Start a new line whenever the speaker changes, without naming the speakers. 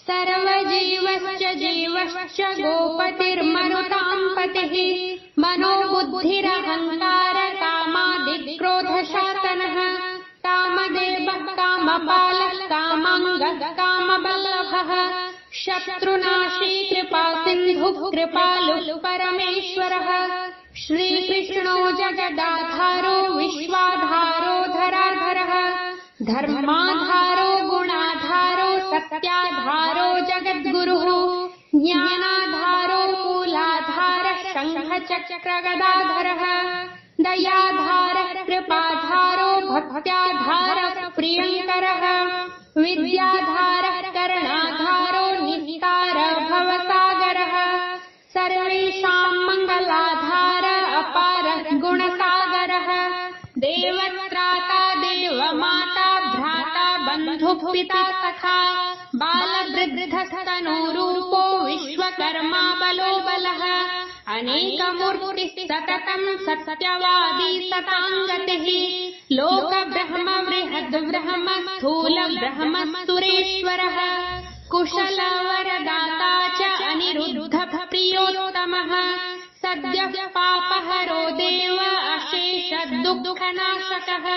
सर्वजीवश्च जीवश्च गोपतिर्मनुतां पतिः मनोबुद्धिरहङ्कार कामादिक्रोधशासनः कामदेवः कामपालः कामाङ्गः कामबल्लभः शत्रुनाशी कृपासिन्धुः कृपालुः परमेश्वरः श्रीकृष्णो जगदाधारो विश्वाधारो धराधरः धर्माधारो गुणाधारो सत्याधारो जगद्गुरुः ज्ञानाधारो मूलाधारः शङ्खचक्रगदाधरः दयाधारः कृपाधारो भक्त्याधारः प्रियङ्करः विद्याधारः कर्णाधारो निस्तारः भवसागरः सर्वेषां मङ्गलाधार अपारः गुणसागरः देवत्राता देवमाता भ्राता बन्धुः पिता सखा बालवृद्धस्तनूरूपो विश्वकर्मा बलो बलः अनेकमूर्तिः सततं सत्यवादी सताङ्गतिः लोकब्रह्म बृहद्ब्रह्म स्थूलब्रह्म सुरेश्वरः कुशलवरदाता च अनिरुद्धः प्रियोत्तमः सद्यः पापहरो देव अशेष दुःखनाशकः